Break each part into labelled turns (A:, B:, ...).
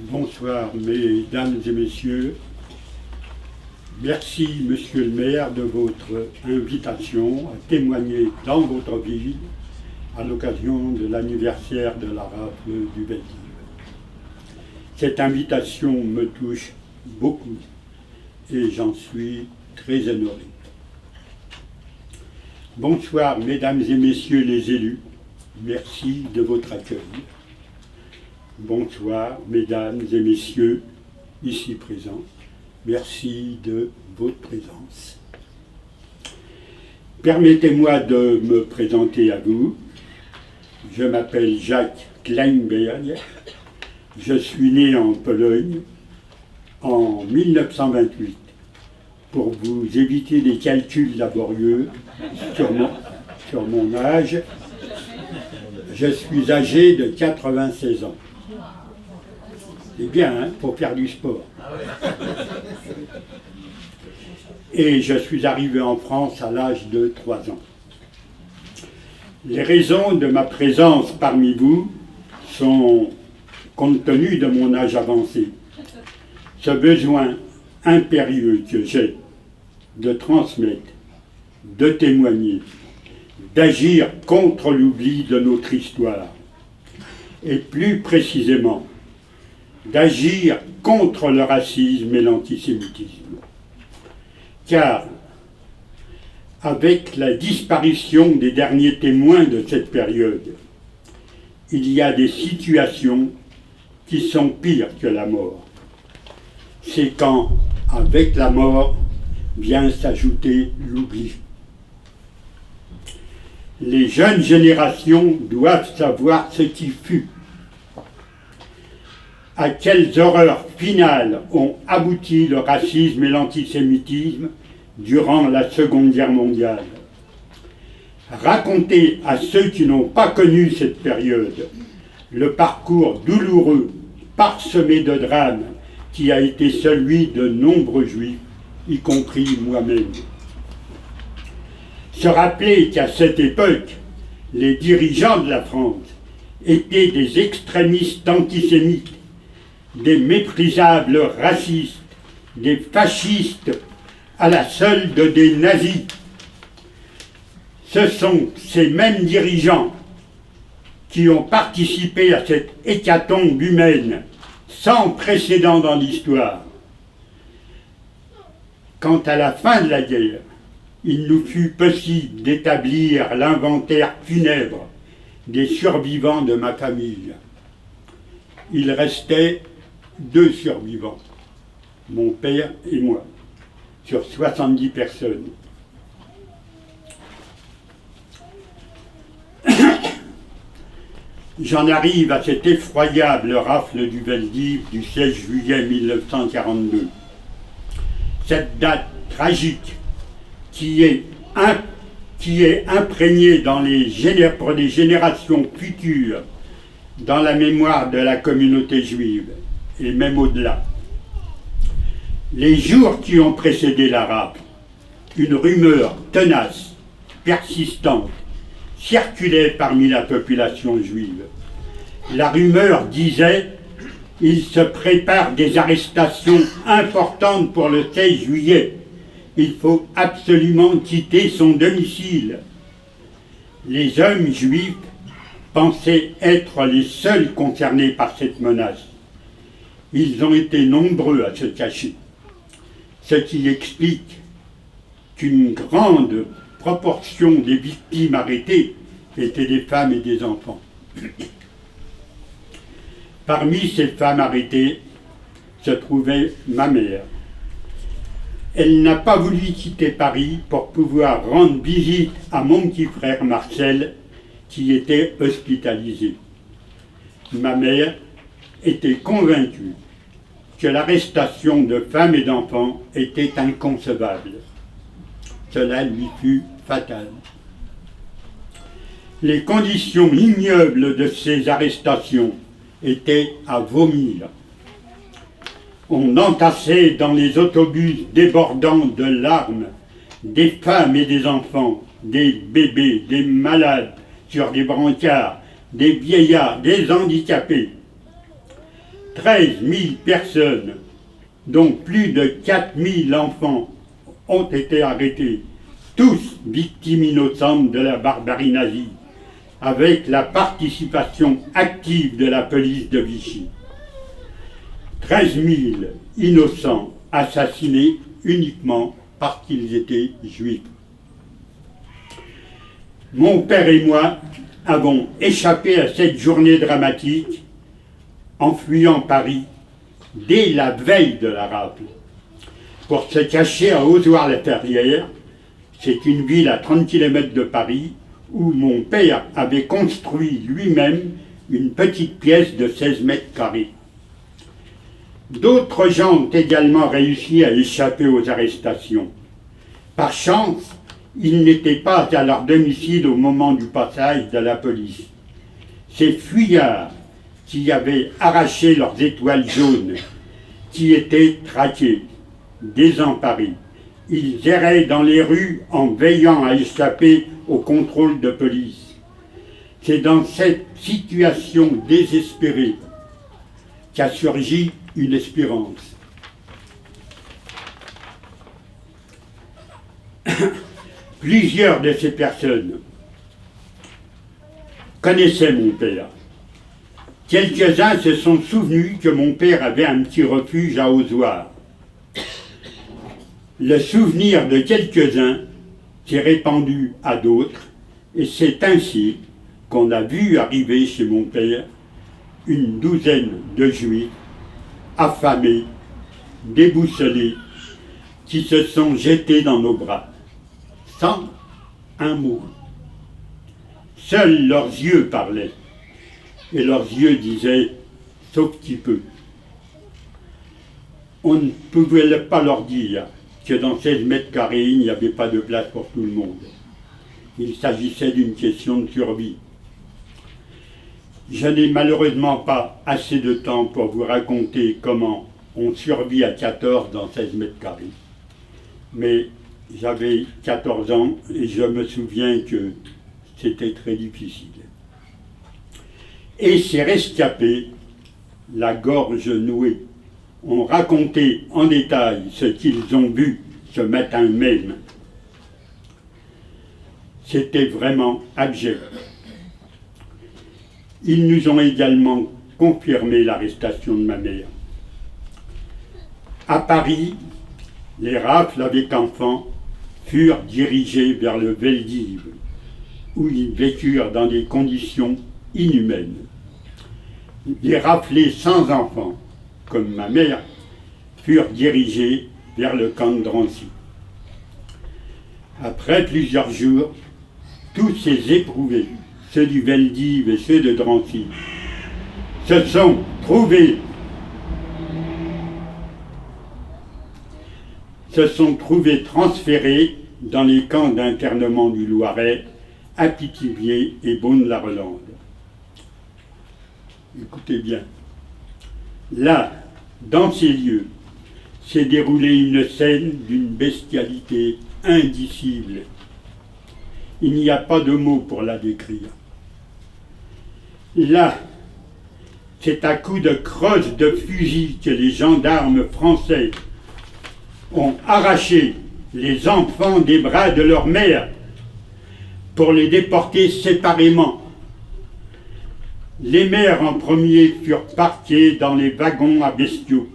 A: Bonsoir, mesdames et messieurs. Merci, monsieur le maire, de votre invitation à témoigner dans votre ville à l'occasion de l'anniversaire de la rafle du Veldiv. Cette invitation me touche beaucoup et j'en suis très honoré. Bonsoir, mesdames et messieurs les élus. Merci de votre accueil. Bonsoir, mesdames et messieurs ici présents. Merci de votre présence. Permettez-moi de me présenter à vous. Je m'appelle Jacques Kleinberg. Je suis né en Pologne en 1928. Pour vous éviter des calculs laborieux sur mon âge, je suis âgé de 96 ans. C'est bien, hein, pour faire du sport. Et je suis arrivé en France à l'âge de 3 ans. Les raisons de ma présence parmi vous sont, compte tenu de mon âge avancé, ce besoin impérieux que j'ai de transmettre, de témoigner, d'agir contre l'oubli de notre histoire, et plus précisément, d'agir contre le racisme et l'antisémitisme. Car, avec la disparition des derniers témoins de cette période, il y a des situations qui sont pires que la mort. C'est quand, avec la mort, vient s'ajouter l'oubli. Les jeunes générations doivent savoir ce qui fut. À quelles horreurs finales ont abouti le racisme et l'antisémitisme durant la Seconde Guerre mondiale. Raconter à ceux qui n'ont pas connu cette période le parcours douloureux, parsemé de drames, qui a été celui de nombreux juifs, y compris moi-même. Se rappeler qu'à cette époque, les dirigeants de la France étaient des extrémistes antisémites, des méprisables racistes, des fascistes à la solde des nazis. Ce sont ces mêmes dirigeants qui ont participé à cette hécatombe humaine sans précédent dans l'histoire. Quand à la fin de la guerre, il nous fut possible d'établir l'inventaire funèbre des survivants de ma famille, il restait 2 survivants, mon père et moi, sur 70 personnes. J'en arrive à cette effroyable rafle du Veldiv du 16 juillet 1942. Cette date tragique qui est imprégnée pour les générations futures dans la mémoire de la communauté juive, et même au-delà. Les jours qui ont précédé la rafle, une rumeur tenace, persistante, circulait parmi la population juive. La rumeur disait « Il se prépare des arrestations importantes pour le 16 juillet. Il faut absolument quitter son domicile. » Les hommes juifs pensaient être les seuls concernés par cette menace. Ils ont été nombreux à se cacher, ce qui explique qu'une grande proportion des victimes arrêtées étaient des femmes et des enfants. Parmi ces femmes arrêtées se trouvait ma mère. Elle n'a pas voulu quitter Paris pour pouvoir rendre visite à mon petit frère Marcel, qui était hospitalisé. Ma mère était convaincue que l'arrestation de femmes et d'enfants était inconcevable. Cela lui fut fatal. Les conditions ignobles de ces arrestations étaient à vomir. On entassait dans les autobus débordants de larmes des femmes et des enfants, des bébés, des malades sur des brancards, des vieillards, des handicapés. 13 000 personnes, dont plus de 4 000 enfants, ont été arrêtés, tous victimes innocentes de la barbarie nazie, avec la participation active de la police de Vichy. 13 000 innocents assassinés uniquement parce qu'ils étaient juifs. Mon père et moi avons échappé à cette journée dramatique en fuyant Paris dès la veille de la rafle pour se cacher à Ozoir-la-Ferrière. C'est une ville à 30 km de Paris où mon père avait construit lui-même une petite pièce de 16 mètres carrés. D'autres gens ont également réussi à échapper aux arrestations. Par chance, ils n'étaient pas à leur domicile au moment du passage de la police. Ces fuyards qui avaient arraché leurs étoiles jaunes, qui étaient traqués, désemparés, ils erraient dans les rues en veillant à échapper au contrôle de police. C'est dans cette situation désespérée qu'a surgi une espérance. Plusieurs de ces personnes connaissaient mon père. Quelques-uns se sont souvenus que mon père avait un petit refuge à Ozoir. Le souvenir de quelques-uns s'est répandu à d'autres, et c'est ainsi qu'on a vu arriver chez mon père une douzaine de juifs affamés, déboussolés, qui se sont jetés dans nos bras, sans un mot. Seuls leurs yeux parlaient, et leurs yeux disaient « sauf qui peut ». On ne pouvait pas leur dire que dans 16 mètres carrés, il n'y avait pas de place pour tout le monde. Il s'agissait d'une question de survie. Je n'ai malheureusement pas assez de temps pour vous raconter comment on survit à 14 dans 16 mètres carrés. Mais j'avais 14 ans et je me souviens que c'était très difficile. Et ces rescapés, la gorge nouée, ont raconté en détail ce qu'ils ont vu ce matin même. C'était vraiment abject. Ils nous ont également confirmé l'arrestation de ma mère. À Paris, les rafles avec enfants furent dirigés vers le Veldiv, où ils vécurent dans des conditions inhumaines. Les raflés sans enfants, comme ma mère, furent dirigés vers le camp de Drancy. Après plusieurs jours, tous ces éprouvés, ceux du Veldiv et ceux de Drancy, se sont trouvés transférés dans les camps d'internement du Loiret, à Pithiviers et Beaune-la-Rolande. Écoutez bien, là, dans ces lieux, s'est déroulée une scène d'une bestialité indicible. Il n'y a pas de mots pour la décrire. Là, c'est à coups de crosses de fusil que les gendarmes français ont arraché les enfants des bras de leur mère pour les déporter séparément. Les mères en premier furent parquées dans les wagons à bestiaux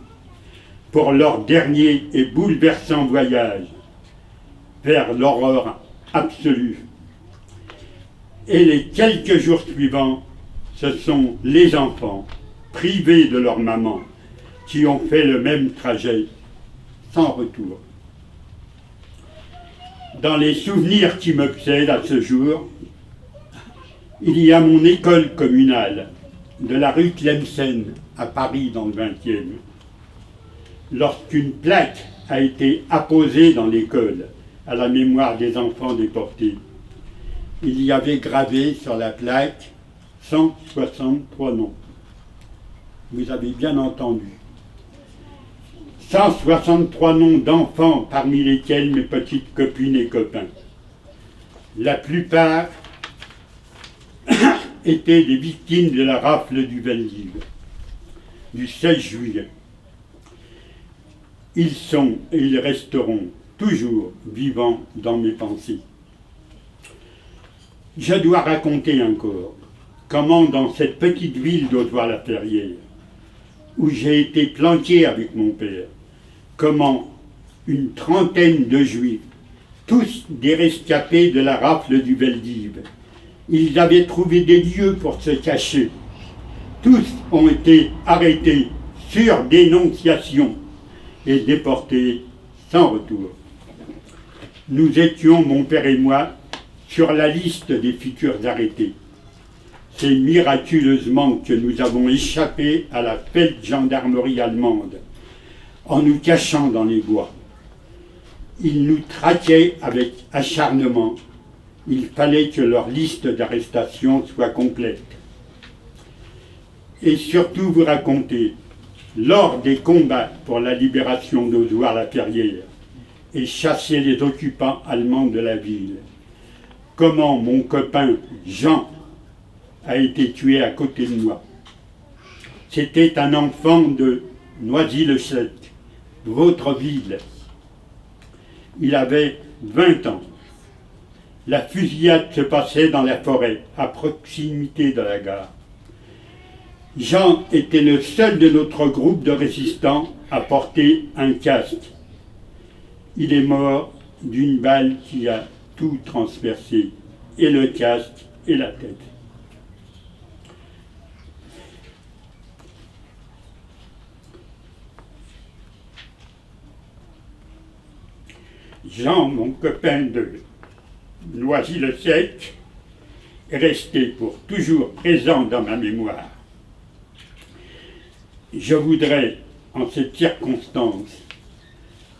A: pour leur dernier et bouleversant voyage vers l'horreur absolue. Et les quelques jours suivants, ce sont les enfants privés de leur maman qui ont fait le même trajet sans retour. Dans les souvenirs qui m'obsèdent à ce jour, il y a mon école communale de la rue Tlemcen à Paris dans le 20e. Lorsqu'une plaque a été apposée dans l'école à la mémoire des enfants déportés, il y avait gravé sur la plaque 163 noms. Vous avez bien entendu. 163 noms d'enfants, parmi lesquels mes petites copines et copains. La plupart étaient des victimes de la rafle du Veldiv. du 16 juillet. Ils sont et ils resteront toujours vivants dans mes pensées. Je dois raconter encore comment dans cette petite ville d'Auzoir-la-Ferrière, où j'ai été planqué avec mon père, comment une trentaine de Juifs, tous des rescapés de la rafle du Veldiv, ils avaient trouvé des lieux pour se cacher. Tous ont été arrêtés sur dénonciation et déportés sans retour. Nous étions, mon père et moi, sur la liste des futurs arrêtés. C'est miraculeusement que nous avons échappé à la feldgendarmerie allemande en nous cachant dans les bois. Ils nous traquaient avec acharnement. Il fallait que leur liste d'arrestation soit complète. Et surtout vous raconter, lors des combats pour la libération d'Auzoir-la-Ferrière et chasser les occupants allemands de la ville, comment mon copain Jean a été tué à côté de moi. C'était un enfant de Noisy-le-Sec, votre ville. Il avait 20 ans. La fusillade se passait dans la forêt, à proximité de la gare. Jean était le seul de notre groupe de résistants à porter un casque. Il est mort d'une balle qui a tout transpercé, et le casque et la tête. Jean, mon copain de Noisy-le-Sec, est resté pour toujours présent dans ma mémoire. Je voudrais, en cette circonstance,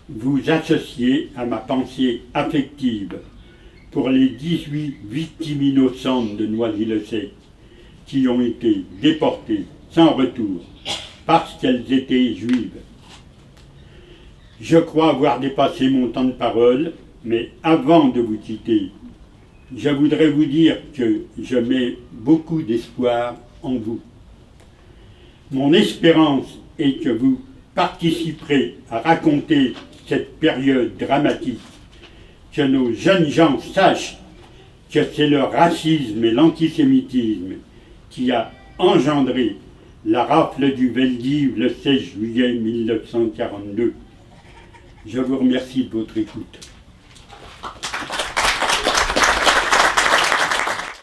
A: vous associer à ma pensée affective pour les 18 victimes innocentes de Noisy-le-Sec qui ont été déportées sans retour parce qu'elles étaient juives. Je crois avoir dépassé mon temps de parole, mais avant de vous quitter, je voudrais vous dire que je mets beaucoup d'espoir en vous. Mon espérance est que vous participerez à raconter cette période dramatique, que nos jeunes gens sachent que c'est le racisme et l'antisémitisme qui a engendré la rafle du Veldiv le 16 juillet 1942. Je vous remercie de votre écoute.